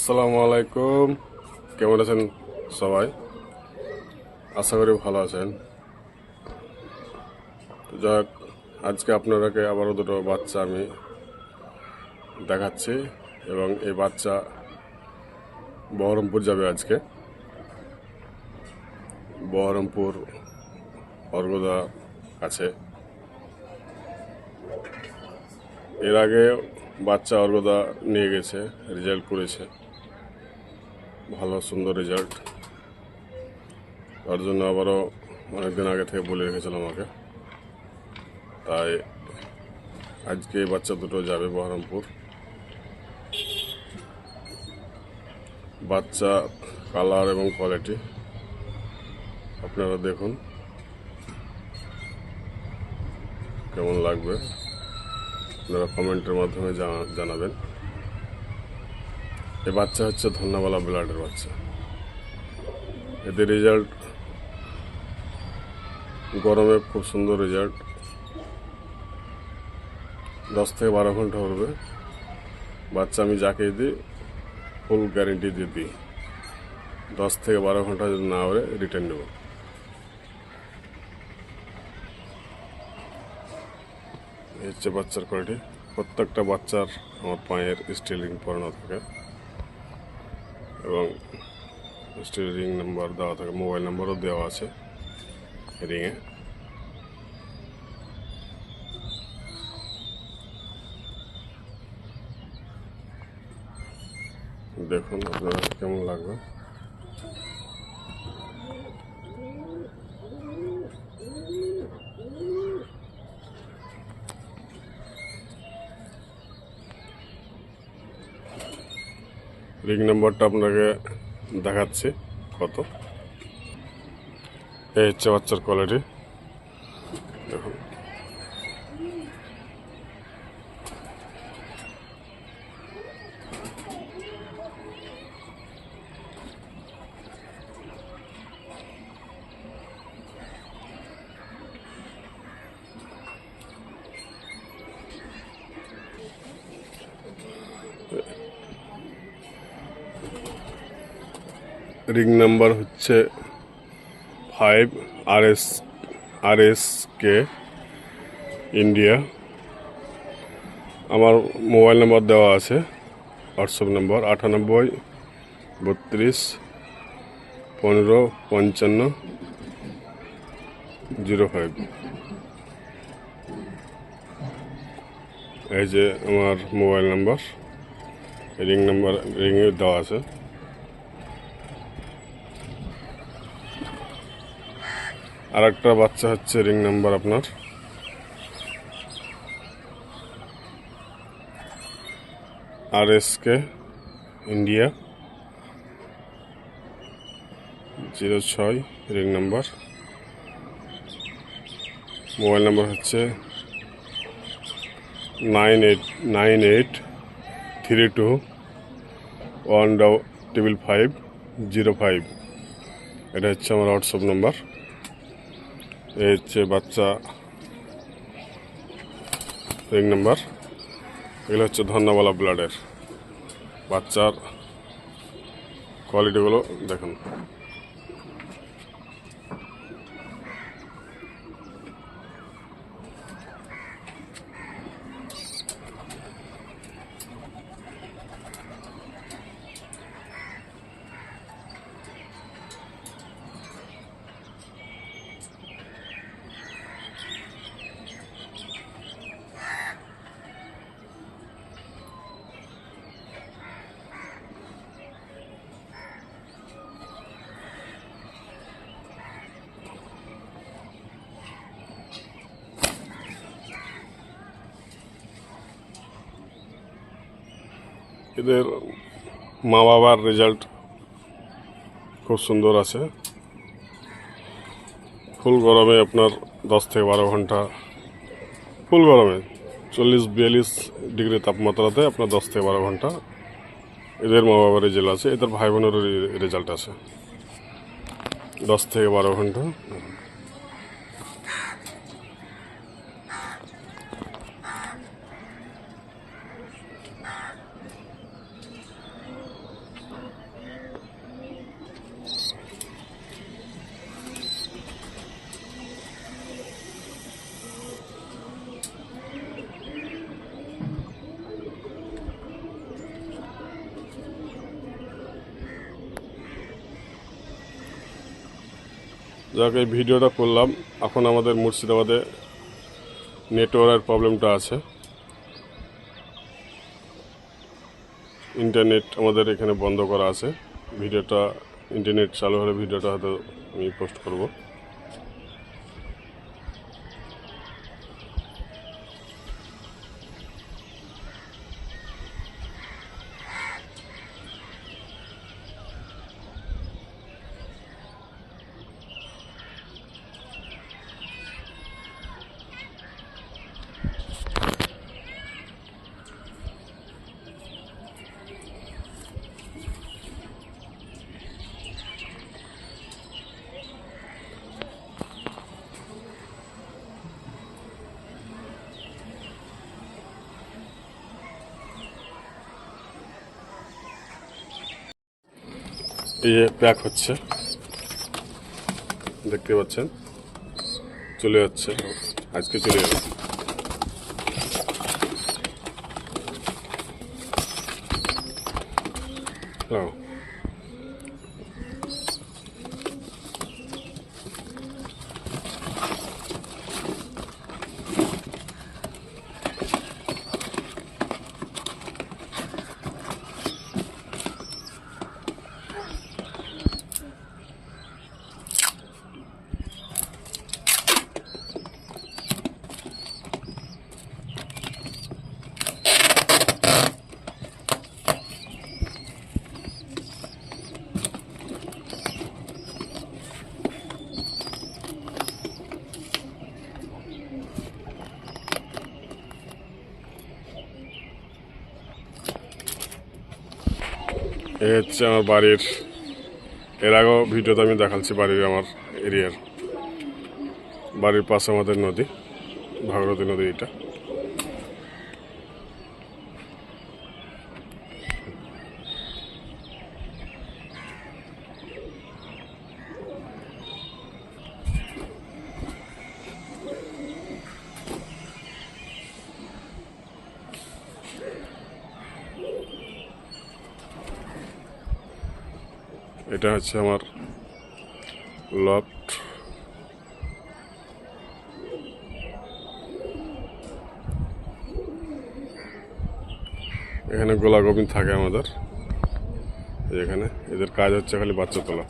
আসসালামু আলাইকুম। কেমন আছেন সবাই? আশা করি ভালো আছেন। তো যাক, আজকে আপনাদেরকে আবারও দুটো বাচ্চা আমি দেখাচ্ছি এবং এই বাচ্চা বহরমপুর যাবে আজকে। বহরমপুর অর্গদা কাছে। এর আগে বাচ্চা অর্গদা নিয়ে গেছে, রেজাল্ট করেছে, ভালো সুন্দর রেজাল্ট। তার জন্য আবারও অনেকদিন আগে থেকে বলে রেখেছিলাম আমাকে, তাই আজকে এই বাচ্চা দুটো যাবে বহরমপুর। বাচ্চা কালার এবং কোয়ালিটি আপনারা দেখুন কেমন লাগবে, আপনারা কমেন্টের মাধ্যমে জানাবেন। এই বাচ্চা হচ্ছে ধন্যবালা ব্লাডের বাচ্চা। এদের রেজাল্ট গরমে খুব সুন্দর রেজাল্ট, 10 থেকে 12 ঘন্টা উঠবে বাচ্চা। আমি যাকে দিই ফুল গ্যারেন্টি দিয়ে দিই, 10 থেকে 12 ঘন্টা যদি না হলে রিটার্ন নেব। এই হচ্ছে বাচ্চার কোয়ালিটি। প্রত্যেকটা বাচ্চার আমার পায়ের স্টিল রিং পরানো থাকে এবং স্টিল রিং নাম্বার দেওয়া থাকে, মোবাইল নাম্বারও দেওয়া আছে রিংয়ে। দেখুন আপনারা কেমন লাগবে। রিং নাম্বারটা আপনাকে দেখাচ্ছি কত। এই হচ্ছে বাচ্চার কোয়ালিটি, দেখুন। রিং নাম্বার হচ্ছে 5 RSK ইন্ডিয়া। আমার মোবাইল নাম্বার দেওয়া আছে, হোয়াটসঅ্যাপ নাম্বার 98 32 15 55 05। এই যে আমার মোবাইল নাম্বার, রিংয়ে দেওয়া আছে। আর একটা বাচ্চা হচ্ছে রিং নাম্বার আপনার RSK India 06 ring number. Mobile number হচ্ছে 9832155505। এটা হচ্ছে আমার হোয়াটসঅ্যাপ নাম্বার। এই হচ্ছে বাচ্চা রিং নাম্বার। এগুলো হচ্ছে ধন্যবালা ব্লাডের বাচ্চার কোয়ালিটিগুলো দেখুন। এদের মা বাবার রেজাল্ট খুব সুন্দর আছে। ফুল গরমে আপনার 10 থেকে 12 ঘন্টা, ফুল গরমে 40-42 ডিগ্রি তাপমাত্রাতে আপনার 10 থেকে 12 ঘন্টা এদের মা বাবার রেজাল্ট আছে। এদের ভাই বোনেরও রেজাল্ট আছে 10 থেকে 12 ঘন্টা। যাক, এই ভিডিওটা করলাম। এখন আমাদের মুর্শিদাবাদে নেটওয়ার্কের প্রবলেমটা আছে। ইন্টারনেট আমাদের এখানে বন্ধ করা আছে। ভিডিওটা ইন্টারনেট চালু হলে ভিডিওটা হয়তো আমি পোস্ট করব। এই যে প্যাক হচ্ছে, দেখতে পাচ্ছেন, চলে যাচ্ছে, আজকে চলে যাবে। হ্যাঁ, এই হচ্ছে আমার বাড়ির, এর আগেও ভিডিওতে আমি দেখাচ্ছি বাড়ির, আমার এরিয়ার বাড়ির পাশে আমাদের নদী, ভাগীরথী নদী। এটা হচ্ছে আমার লফট। এখানে গোলা গোবিন্দ থাকে আমাদের। এখানে এদের কাজ হচ্ছে খালি বাচ্চা তোলা।